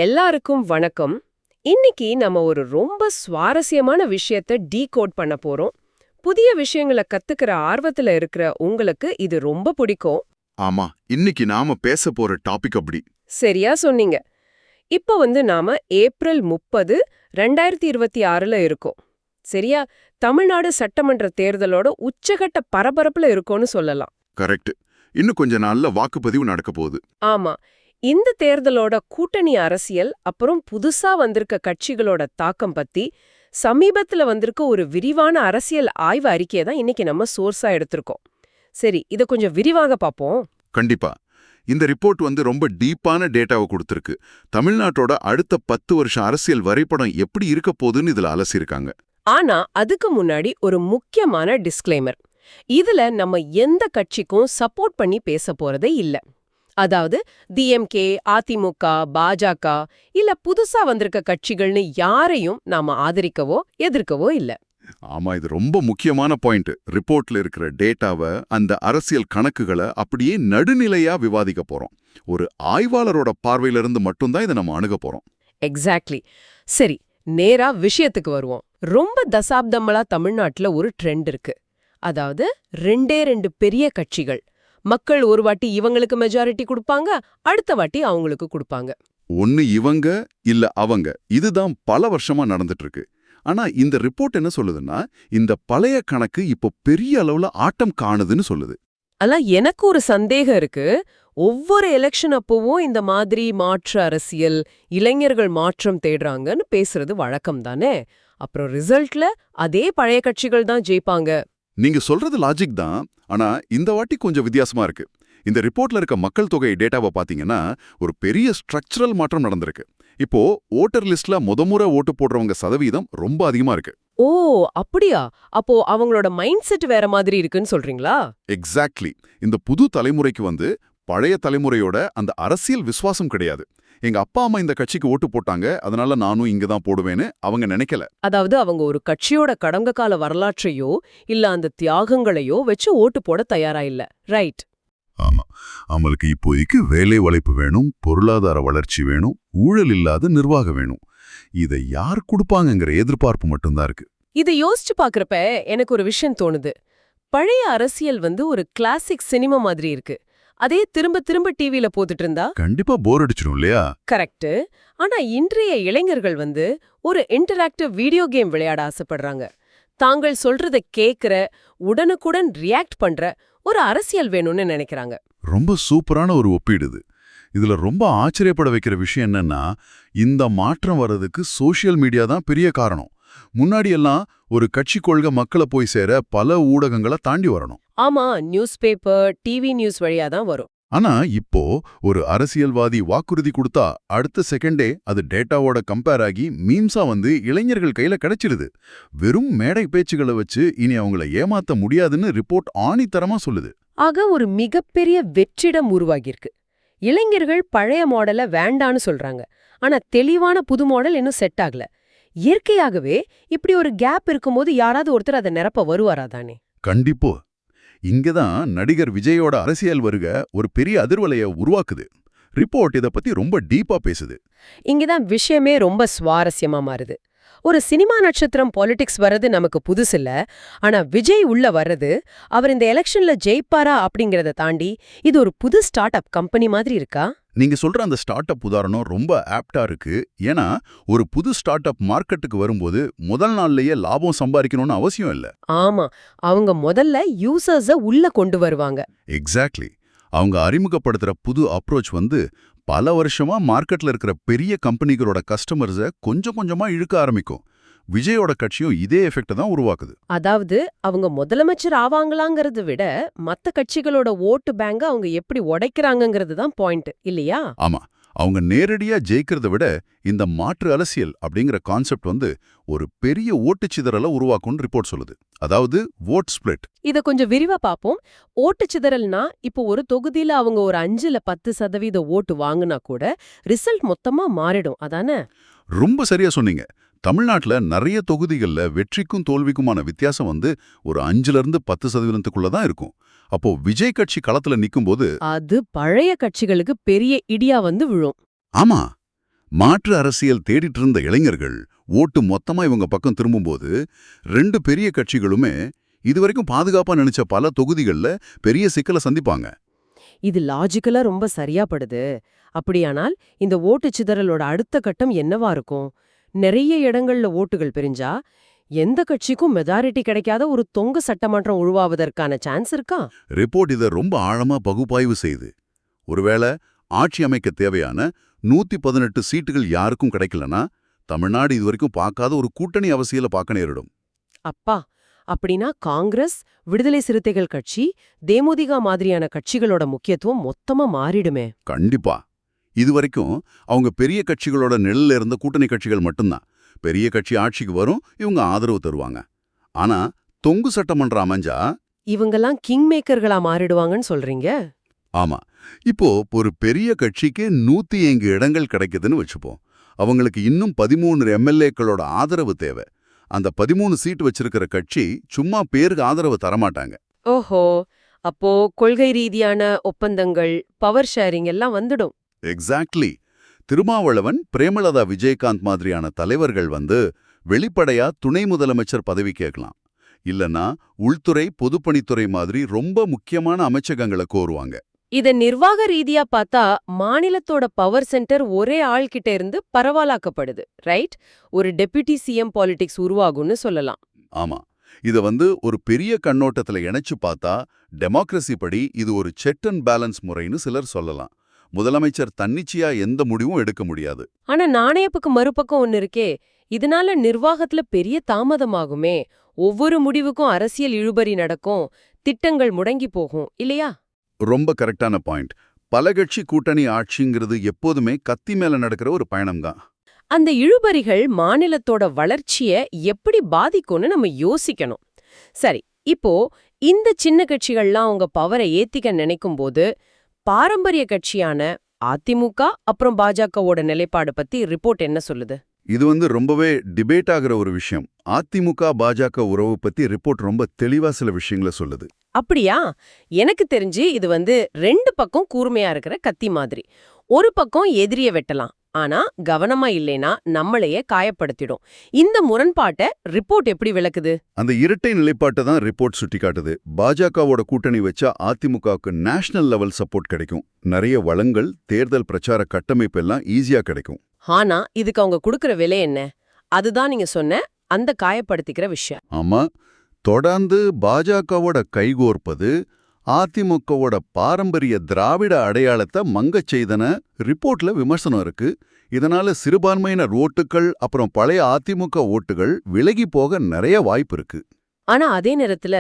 எல்லாருக்கும் வணக்கம். இன்னைக்கு நம்ம ஒரு ரொம்ப சுவாரஸ்யமான விஷயத்த டீகோட் பண்ண போறோம். புதிய விஷயங்களை கத்துக்கிற ஆர்வத்துல இருக்கிற உங்களுக்கு இது ரொம்ப பிடிக்கும். ஆமா, இன்னைக்கு நாம பேச போற டாபிக் அப்படி. சரியா சொன்னீங்க. இப்போ நாம ஏப்ரல் 30, 2026ல இருக்கோம். சரியா? தமிழ்நாடு சட்டமன்ற தேர்தலோட உச்சகட்ட பரபரப்புல இருக்கோன்னு சொல்லலாம். கரெக்ட். இன்னும் கொஞ்ச நாள்ல வாக்குப்பதிவு நடக்க போகுது. ஆமா. இந்த தேர்தலோட கூட்டணி அரசியல் அப்புறம் புதுசா வந்திருக்க கட்சிகளோட தாக்கம் பத்தி சமீபத்துல வந்திருக்க ஒரு விரிவான அரசியல் ஆய்வு அறிக்கையை தான் இன்னைக்கு நம்ம சோர்ஸா எடுத்திருக்கோம். சரி, இத கொஞ்சம் விரிவாக பாப்போம். கண்டிப்பா. இந்த ரிப்போர்ட் ரொம்ப டீப்பான டேட்டாவை கொடுத்திருக்கு. தமிழ்நாட்டோட அடுத்த 10 வருஷம் அரசியல் வரைபடம் எப்படி இருக்க போகுதுன்னு இதுல அலசியிருக்காங்க. ஆனா அதுக்கு முன்னாடி ஒரு முக்கியமான டிஸ்க்ளைமர். இதுல நம்ம எந்த கட்சிக்கும் சப்போர்ட் பண்ணி பேச போறதே இல்ல. அதாவது டிஎம்கே, அதிமுக, பாஜக இல்ல புதுசா வந்திருக்க கட்சிகள்னு யாரையும் நாம ஆதரிக்கவோ எதிர்க்கவோ இல்ல. ஆமா, இது ரொம்ப முக்கியமான பாயிண்ட். ரிப்போர்ட்ல இருக்கிற டேட்டாவை, அந்த அரசியல் கணக்குகளை அப்படியே நடுநிலையா விவாதிக்க போறோம். ஒரு ஆய்வாளரோட பார்வையிலிருந்து மட்டும்தான் இதை நம்ம அணுக போறோம். எக்ஸாக்ட்லி. சரி, நேரா விஷயத்துக்கு வருவோம். ரொம்ப தசாப்தங்களா தமிழ்நாட்டுல ஒரு ட்ரெண்ட் இருக்கு. அதாவது ரெண்டே ரெண்டு பெரிய கட்சிகள். மக்கள் ஒரு வாட்டி இவங்களுக்கு மெஜாரிட்டி கொடுப்பாங்க, அடுத்த வாட்டி அவங்களுக்கு கொடுப்பாங்க. ஒன்னு இவங்க இல்ல அவங்க, இதுதான் பல வருஷமா நடந்துட்டு இருக்கு. ஆனா இந்த ரிப்போர்ட் என்ன சொல்லுதுன்னா, இந்த பழைய கணக்கு இப்போ பெரிய அளவுல ஆட்டம் காணுதுன்னு சொல்லுது. ஆனா எனக்கு ஒரு சந்தேகம் இருக்கு. ஒவ்வொரு எலெக்ஷன் அப்பவும் இந்த மாதிரி மாற்று அரசியல், இளைஞர்கள் மாற்றம் தேடுறாங்கன்னு பேசுறது வழக்கம் தானே. அப்புறம் ரிசல்ட்ல அதே பழைய கட்சிகள் தான் ஜெயிப்பாங்க. நீங்க சொல்றது லாஜிக் தான். ஆனா இந்த வாட்டி கொஞ்சம் வித்தியாசமா இருக்கு. இந்த ரிப்போர்ட்ல இருக்க மக்கள் தொகை டேட்டாவை பாத்தீங்கன்னா ஒரு பெரிய ஸ்ட்ரக்சரல் மாற்றம் நடந்திருக்கு. இப்போ ஓட்டர் லிஸ்ட்ல முறை ஓட்டு போடுறவங்க சதவீதம் ரொம்ப அதிகமா இருக்கு. ஓ, அப்படியா? அப்போ அவங்களோட மைண்ட் செட் வேற மாதிரி இருக்குன்னு சொல்றீங்களா? எக்ஸாக்ட்லி. இந்த புது தலைமுறைக்கு பழைய தலைமுறையோட அந்த அரசியல் விசுவாசம் கிடையாது. எங்க அப்பா அம்மா இந்த கட்சிக்கு ஓட்டு போட்டாங்க, அதனால நானும் இங்க தான் போடுவேன்னு அவங்க நினைக்கல. அதாவது அவங்க ஒரு கட்சியோட கடந்த கால வரலாற்றையோ இல்ல அந்த தியாகங்களையோ வச்சு ஓட்டு போட தயாரா இல்ல. ரைட். ஆமா, அவங்களுக்கு இப்போதைக்கு வேலை வாய்ப்பு வேணும், பொருளாதார வளர்ச்சி வேணும், ஊழல் இல்லாத நிர்வாகம் வேணும். இதை யார் கொடுப்பாங்கங்கிற எதிர்பார்ப்பு மட்டும்தான் இருக்கு. இதை யோசிச்சு பாக்குறப்ப எனக்கு ஒரு விஷயம் தோணுது. பழைய அரசியல் ஒரு கிளாசிக் சினிமா மாதிரி இருக்கு. அதே திரும்ப திரும்ப டிவில போட்டுட்டு இருந்தா கண்டிப்பா போர் அடிச்சிடும் இல்லையா? கரெக்ட். ஆனா இன்றைய இளைஞர்கள் ஒரு இன்டராக்டிவ் வீடியோ கேம் விளையாட ஆசைப்படுறாங்க. தாங்கள் சொல்றத கேக்குற, உடனுக்குடன் ரியாக்ட் பண்ற ஒரு அரசியல் வேணும்னு நினைக்கிறாங்க. ரொம்ப சூப்பரான ஒரு ஒப்பீடு இது. இதுல ரொம்ப ஆச்சரியப்பட வைக்கிற விஷயம் என்னன்னா, இந்த மாற்றம் வர்றதுக்கு சோஷியல் மீடியா தான் பெரிய காரணம். முன்னாடி எல்லாம் ஒரு கட்சி கொள்கை மக்களை போய் சேர பல ஊடகங்களை தாண்டி வரணும். ஆமா, நியூஸ் பேப்பர், டிவி நியூஸ் வழியா தான் வரும். ஆனா இப்போ ஒரு அரசியல்வாதி வாக்குறுதி கொடுத்தா அடுத்த செகண்டே அது டேட்டாவோட கம்பேர் ஆகி மீம்ஸா இளைஞர்கள் கையில கிடைச்சிருது. வெறும் மேடை பேச்சுகளை வச்சு இனி அவங்கள ஏமாத்த முடியாதுன்னு ரிப்போர்ட் ஆணித்தரமா சொல்லுது. ஆக ஒரு மிகப்பெரிய வெற்றிடம் உருவாகியிருக்கு. இளைஞர்கள் பழைய மாடலை வேண்டான்னு சொல்றாங்க. ஆனா தெளிவான புது மாடல் இன்னும் செட் ஆகல. இயற்கையாகவே இப்படி ஒரு கேப் இருக்கும்போது யாராவது ஒருத்தர் அதை நிரப்ப வருவாரா தானே? கண்டிப்போ. இங்கதான் நடிகர் விஜயோட அரசியல் வருகை ஒரு பெரிய அதிர்வலைய உருவாக்குது. ரிப்போர்ட் இத பத்தி ரொம்ப டீப்பா பேசுது. இங்கதான் விஷயமே ரொம்ப சுவாரஸ்யமா மாறுது. ஒரு சினிமா நட்சத்திரம் பாலிடிக்ஸ் வர்றது நமக்கு புதுசில்ல. ஆனா விஜய் உள்ள வர்றது, அவர் இந்த எலெக்ஷன்ல ஜெயிப்பாரா அப்படிங்கறத தாண்டி இது ஒரு புது ஸ்டார்ட் அப் கம்பெனி மாதிரி இருக்கா? நீங்க சொல்ற அந்த ஸ்டார்ட் அப் உதாரணம் ரொம்ப ஆப்டா இருக்கு. ஏன்னா ஒரு புது ஸ்டார்ட் அப் மார்க்கெட்டுக்கு வரும்போது முதல் நாள்லயே லாபம் சம்பாதிக்கணும்னு அவசியம் இல்ல. ஆமா, அவங்க முதல்ல யூசர்ஸ உள்ள கொண்டு வருவாங்க. எக்ஸாக்ட்லி. அவங்க அறிமுகப்படுத்துற புது அப்ரோச் பல வருஷமா மார்க்கெட்ல இருக்கிற பெரிய கம்பெனிகளோட கஸ்டமர்ஸை கொஞ்சம் கொஞ்சமா இழுக்க ஆரம்பிக்கும். விஜயோட கட்சியும் இதே எஃபெக்ட் தான் உருவாக்குது. அதாவது அவங்க முதலமைச்சர் ஆவாங்களாங்கிறத விட மத்த கட்சிகளோட ஓட்டு பேங்க அவங்க எப்படி உடைக்கிறாங்கங்கிறது தான் பாயிண்ட் இல்லையா? ஆமா, அவங்க நேரடியா ஜெயிக்கிறத விட இந்த மாற்று அரசியல் அப்படிங்கிற கான்செப்ட் ஒரு பெரிய ஓட்டுச்சிதறலை உருவாக்கும்னு ரிப்போர்ட் சொல்லுது. அதாவது வோட் ஸ்பிளிட். இத கொஞ்சம் விரிவா பாப்போம். ஓட்டுச்சிதறல்னா இப்போ ஒரு தொகுதியில அவங்க ஒரு 5-10% ஓட்டு வாங்குனா கூட ரிசல்ட் மொத்தமா மாறிடும், அதானே? ரொம்ப சரியா சொன்னீங்க. தமிழ்நாட்டுல நிறைய தொகுதிகள்ல வெற்றிக்கும் தோல்விக்குமான வித்தியாசம் ஒரு 5-10% தான் இருக்கும். அப்போ விஜய் கட்சி களத்துல நிக்கும்போது அது பழைய கட்சிகளுக்கு பெரிய இடியா விழும். ஆமா, மாற்று அரசியல் தேடிட்டு இருந்த இளைஞர்கள் ஓட்டு மொத்தமா இவங்க பக்கம் திரும்பும்போது ரெண்டு பெரிய கட்சிகளுமே இதுவரைக்கும் பாதுகாப்பா நினைச்ச பல தொகுதிகள்ல பெரிய சிக்கலை சந்திப்பாங்க. இது லாஜிக்கலா ரொம்ப சரியா படுது. அப்படியானால் இந்த ஓட்டு சிதறலோட அடுத்த கட்டம் என்னவா இருக்கும்? நிறைய இடங்கள்ல ஓட்டுகள் பிரிஞ்சா எந்த கட்சிக்கும் மெஜாரிட்டி கிடைக்காத ஒரு தொங்கு சட்டமன்றம் உருவாவதற்கான சான்ஸ் இருக்கா? ரிப்போர்ட் இதை ரொம்ப ஆழமா பகுப்பாய்வு செய்து ஒருவேளை ஆட்சி அமைக்க தேவையான 118 சீட்டுகள் யாருக்கும் கிடைக்கலனா தமிழ்நாடு இதுவரைக்கும் பார்க்காத ஒரு கூட்டணி அவசியல பார்க்க நேரிடும். அப்பா, அப்படின்னா காங்கிரஸ், விடுதலை சிறுத்தைகள் கட்சி, தேமுதிக மாதிரியான கட்சிகளோட முக்கியத்துவம் மொத்தமா மாறிடுமே. கண்டிப்பா. இதுவரைக்கும் அவங்க பெரிய கட்சிகளோட நிழல்ல இருந்த கூட்டணி கட்சிகள் மட்டும்தான். பெரிய கட்சி ஆட்சிக்கு வரும், இவங்க ஆதரவு தருவாங்க. ஆனா தொங்கு சட்டமன்றம் அமைஞ்சா இவங்கெல்லாம் கிங் மேக்கர்களா மாறிடுவாங்கன்னு சொல்றீங்க? ஆமா. இப்போ ஒரு பெரிய கட்சிக்கு 105 இடங்கள் கிடைக்குதுன்னு வச்சுப்போம். அவங்களுக்கு இன்னும் 13 எம்எல்ஏக்களோட ஆதரவு தேவை. அந்த 13 சீட் வச்சிருக்கிற கட்சி சும்மா பேருக்கு ஆதரவு தரமாட்டாங்க. ஓஹோ, அப்போ கொள்கை ரீதியான ஒப்பந்தங்கள், பவர் ஷேரிங் எல்லாம் வந்துடும். எக்ஸாக்ட்லி. திருமாவளவன், பிரேமலதா விஜயகாந்த் மாதிரியான தலைவர்கள் வெளிப்படையா துணை முதலமைச்சர் பதவி கேட்கலாம். இல்லனா உள்துறை, பொதுப்பணித்துறை மாதிரி ரொம்ப முக்கியமான அமைச்சகங்களை கோருவாங்க. இத நிர்வாக ரீதியா பார்த்தா மாநிலத்தோட பவர் சென்டர் ஒரே ஆள்கிட்ட இருந்து பரவலாக்கப்படுது, ரைட்? ஒரு டெபுட்டி சிஎம் பாலிடிக்ஸ் உருவாகும்னு சொல்லலாம். ஆமா. இத ஒரு பெரிய கண்ணோட்டத்துல இணைச்சு பார்த்தா டெமோக்ரஸி படி இது ஒரு செக் அண்ட் பேலன்ஸ் முறைன்னு சிலர் சொல்லலாம். முதலமைச்சர் தன்னிச்சையா எந்த முடிவும் எடுக்க முடியாது. ஆனா நாணயப்புக்கு மறுபக்கம் ஒன்னு இருக்கே, இதனால நிர்வாகத்துல பெரிய தாமதமாகுமே. ஒவ்வொரு முடிவுக்கும் அரசியல் இழுபறி நடக்கும், திட்டங்கள் முடங்கி போகும் இல்லையா? ரொம்ப கரெக்டான பாயிண்ட். பல கட்சி கூட்டணி ஆட்சிங்கிறது எப்போதுமே கத்தி மேல நடக்கிற ஒரு பயணம்தான். அந்த இழுபறிகள் மாநிலத்தோட வளர்ச்சிய எப்படி பாதிக்கும்னு நம்ம யோசிக்கணும். சரி, இப்போ இந்த சின்ன கட்சிகள்லாம் உங்க பவரை ஏத்திக்க நினைக்கும் போது பாரம்பரிய கட்சியான அதிமுக அப்புறம் பாஜகவோட நிலைப்பாடு பத்தி ரிப்போர்ட் என்ன சொல்லுது? இது ரொம்பவே டிபேட் ஆகிற ஒரு விஷயம். அதிமுக பாஜக உறவு பத்தி ரிப்போர்ட் ரொம்ப தெளிவா சில விஷயங்களை சொல்லுது. அப்படியா? எனக்கு தெரிஞ்சு இது ரெண்டு பக்கம் கூர்மையா இருக்கிற கத்தி மாதிரி. ஒரு பக்கம் எதிரிய வெட்டலாம், ஆனா கவனமா இல்லைனா நம்மளையே காயப்படுத்திடும். இந்த முரண்பாட்டை ரிப்போர்ட் எப்படி விளக்குது? அந்த இரட்டை நிலைப்பாட்டை தான் ரிப்போர்ட் சுட்டி காட்டுது. பாஜகவோட கூட்டணி வச்சா அதிமுகவுக்கு நேஷனல் லெவல் சப்போர்ட் கிடைக்கும். நிறைய வளங்கள், தேர்தல் பிரச்சார கட்டமைப்பு எல்லாம் ஈஸியா கிடைக்கும். ஆனா இதுக்கு அவங்க கொடுக்கற விலை என்ன? அதுதான் நீங்க சொன்ன அந்த காயப்படுத்திக்கிற விஷயம். ஆமா. தொடர்ந்து பாஜகவோட கைகோர்ப்பது அதிமுகவோட பாரம்பரிய திராவிட அடையாளத்தை மங்கச் செய்தன ரிப்போர்ட்ல விமர்சனம் இருக்கு. இதனால சிறுபான்மையினர் ஓட்டுகள் அப்புறம் பழைய அதிமுக ஓட்டுகள் விலகி போக நிறைய வாய்ப்பு இருக்கு. ஆனா அதே நேரத்துல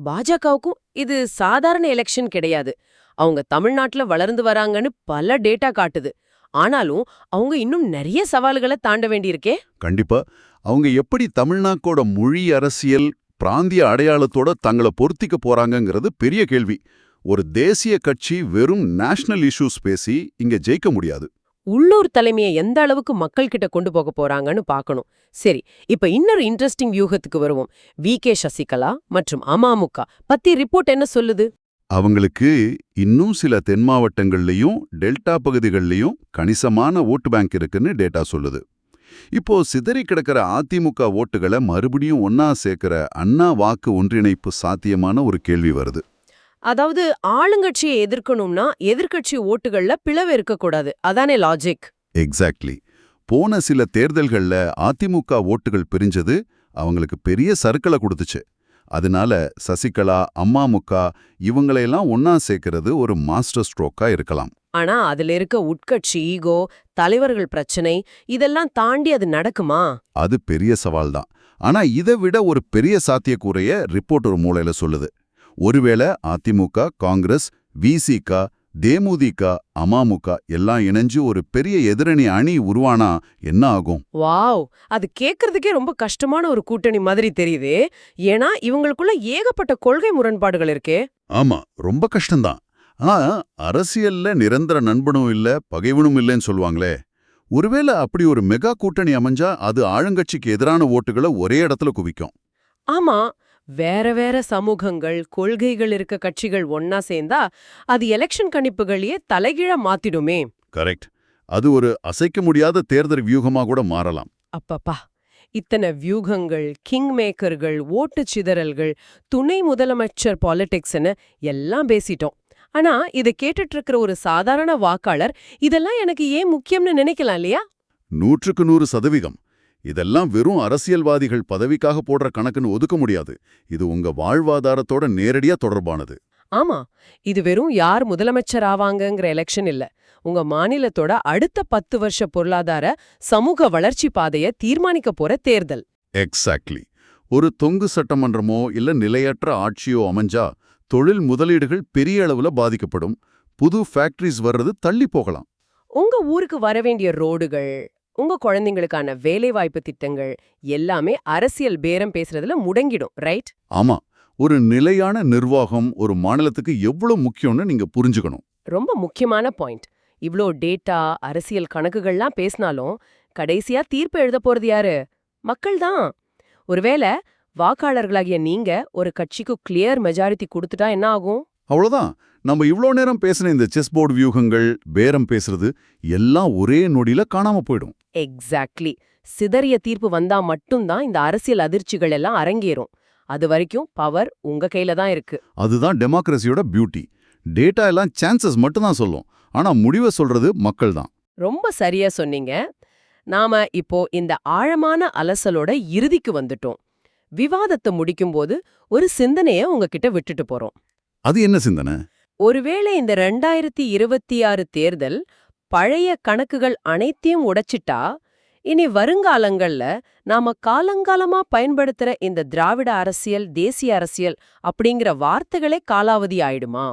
பாஜகவுக்கும் இது சாதாரண எலெக்ஷன் கிடையாது. அவங்க தமிழ்நாட்டுல வளர்ந்து வராங்கன்னு பல டேட்டா காட்டுது. ஆனாலும் அவங்க இன்னும் நிறைய சவால்களை தாண்ட வேண்டியிருக்கே. கண்டிப்பா. அவங்க எப்படி தமிழ்நாட்டோட மொழி அரசியல், பிராந்திய அடையாளத்தோட தங்களை பொருத்திக்க போறாங்கங்கிறது பெரிய கேள்வி. ஒரு தேசிய கட்சி வெறும் நேஷனல் இஷ்யூஸ் பேசி இங்க ஜெயிக்க முடியாது. உள்ளூர் தலைமையை எந்த அளவுக்கு மக்கள் கிட்ட கொண்டு போக போறாங்கன்னு பார்க்கணும். சரி, இப்ப இன்னொரு இன்ட்ரெஸ்டிங் வியூகத்துக்கு வருவோம். வி.கே. சசிகலா மற்றும் அமமுக பத்தி ரிப்போர்ட் என்ன சொல்லுது? அவங்களுக்கு இன்னும் சில தென் மாவட்டங்கள்லயும் டெல்டா பகுதிகள்லயும் கணிசமான ஓட்டு பேங்க் இருக்குன்னு டேட்டா சொல்லுது. இப்போ சிதறி கிடக்கிற அதிமுக ஓட்டுகளை மறுபடியும் ஒன்னா சேர்க்கிற அண்ணா வாக்கு ஒன்றிணைப்பு சாத்தியமான ஒரு கேள்வி வருது. அதாவது ஆளுங்கட்சியை எதிர்க்கணும்னா எதிர்க்கட்சி ஓட்டுகள்ல பிளவு இருக்கக்கூடாது, அதானே லாஜிக்? எக்ஸாக்ட்லி. போன சில தேர்தல்கள்ல அதிமுக ஓட்டுகள் பிரிஞ்சது அவங்களுக்கு பெரிய சறுக்கலை கொடுத்துச்சு. அதனால சசிகலா, அமமுக இவங்களையெல்லாம் ஒன்னா சேர்க்கிறது ஒரு மாஸ்டர் ஸ்ட்ரோக்கா இருக்கலாம். ஆனா அதுல இருக்க உட்கட்சி ஈகோ, தலைவர்கள் பிரச்சனை இதெல்லாம் தாண்டி அது நடக்குமா? அது பெரிய சவால் தான். ஆனா இதை விட ஒரு பெரிய சாத்தியக்கூறைய ரிப்போர்ட் ஒரு மூலையில சொல்லுது. ஒருவேளை அதிமுக, காங்கிரஸ், விசிக, தேமுதிக, அமமுக எல்லாம் இணைஞ்சு ஒரு பெரிய எதிரணி அணி உருவானா என்ன ஆகும்? வாவ், அது கேக்குறதுக்கே ரொம்ப கஷ்டமான ஒரு கூட்டணி மாதிரி தெரியுது. ஏன்னா இவங்களுக்குள்ள ஏகப்பட்ட கொள்கை முரண்பாடுகள் இருக்கே. ஆமா, ரொம்ப கஷ்டம்தான். அரசியல்ல நிரந்தர நண்பனும் இல்ல, பகைவனும் இல்லைன்னு சொல்லுவாங்களே. ஒருவேளை அப்படி ஒரு மெகா கூட்டணி அமைஞ்சா அது ஆளுங்கட்சிக்கு எதிரான ஓட்டுகளை ஒரே இடத்துல குவிக்கும். ஆமா, வேற வேற சமூகங்கள், கொள்கைகள் இருக்க கட்சிகள் ஒன்னா சேர்ந்தா அது எலெக்ஷன் கணிப்புகளையே தலைகீழா மாத்திடுமே. கரெக்ட். அது ஒரு அசைக்க முடியாத தேர்தல் வியூகமா கூட மாறலாம். அப்பப்பா, இத்தனை வியூகங்கள், கிங் மேக்கர்கள், ஓட்டுச் சிதறல்கள், துணை முதலமைச்சர் பாலிடிக்ஸ்னு எல்லாம் பேசிட்டோம். ஆனா இதை கேட்டுட்டு இருக்கிற ஒரு சாதாரண வாக்காளர் இதெல்லாம் எனக்கு ஏன் முக்கியம்னு நினைக்கலாம் இல்லையா? 100% இதெல்லாம் வெறும் அரசியல்வாதிகள் பதவிக்காக போடுற கணக்குன்னு ஒதுக்க முடியாது. இது உங்க வாழ்வாதாரத்தோட நேரடியா தொடர்பானது. ஆமா, இது வெறும் யார் முதலமைச்சர் ஆவாங்கங்கிற எலெக்ஷன் இல்ல. உங்க மாநிலத்தோட அடுத்த 10 வருஷ பொருளாதார சமூக வளர்ச்சி பாதைய தீர்மானிக்க போற தேர்தல். எக்ஸாக்ட்லி. ஒரு தொங்கு சட்டமன்றமோ இல்ல நிலையற்ற ஆட்சியோ அமைஞ்சா தொழில் முதலீடுகள் பெரிய அளவுல பாதிக்கப்படும். புது ஃபேக்டரிஸ் வர்றது தள்ளி போகலாம். உங்க ஊருக்கு வர வேண்டிய ரோடுகள், உங்க குழந்தைங்களுக்கான வேலைவாய்ப்பு திட்டங்கள் எல்லாமே அரசியல் பேரம் பேசுறதுல முடங்கிடும், ரைட்? ஆமா, ஒரு நிலையான நிர்வாகம் ஒரு மாநிலத்துக்கு எவ்வளவு முக்கியம்னு நீங்க புரிஞ்சுக்கணும். ரொம்ப முக்கியமான பாயிண்ட். இவ்ளோ டேட்டா, அரசியல் கணக்குகள்லாம் பேசினாலும் கடைசியா தீர்ப்பு எழுத போறது யாரு? மக்கள் தான். ஒருவேளை வாக்காளர்களாகிய நீங்க ஒரு கட்சிக்கு கிளியர் மெஜாரிட்டி கொடுத்துட்டா என்ன ஆகும்? அவ்வளவுதான். நம்ம இவ்ளோ நேரம் பேசின இந்த செஸ் போர்டு வியூகங்கள், பேரம் பேசுறது எல்லாம் ஒரே நொடியில காணாம போயிடும். எக்ஸாக்ட்லி. சிதறிய தீர்ப்பு வந்தா மட்டும்தான் இந்த அரசியல் அதிர்ச்சிகள் எல்லாம் அரங்கேறும். அது வரைக்கும் பவர் உங்க கையில தான் இருக்கு. அதுதான் டெமோக்ரஸியோட பியூட்டி. டேட்டா எல்லாம் சான்சஸ் மட்டும்தான் சொல்லும். ஆனா முடிவை சொல்றது மக்கள் தான். ரொம்ப சரியா சொன்னீங்க. நாம இப்போ இந்த ஆழமான அலசலோட இறுதிக்கு வந்துட்டோம். விவாதத்தை முடிக்கும்போது ஒரு சிந்தனைய உங்ககிட்ட விட்டுட்டு போறோம். அது என்ன சிந்தனை? ஒருவேளை இந்த 2026 தேர்தல் பழைய கணக்குகள் அனைத்தையும் உடைச்சிட்டா, இனி வருங்காலங்கள்ல நாம காலங்காலமா பயன்படுத்துற இந்த திராவிட அரசியல், தேசிய அரசியல் அப்படிங்கிற வார்த்தைகளே காலாவதி ஆயிடுமா?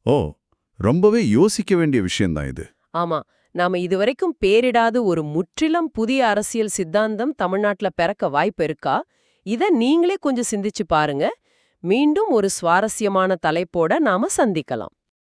ஓ, ரொம்பவே யோசிக்க வேண்டிய விஷயம்தான் இது. ஆமா, நாம இதுவரைக்கும் பேரிடாத ஒரு முற்றிலும் புதிய அரசியல் சித்தாந்தம் தமிழ்நாட்டுல பிறக்க வாய்ப்பு இருக்கா? இத நீங்களே கொஞ்சம் சிந்திச்சு பாருங்க. மீண்டும் ஒரு சுவாரஸ்யமான தலைப்போட நாம சந்திக்கலாம்.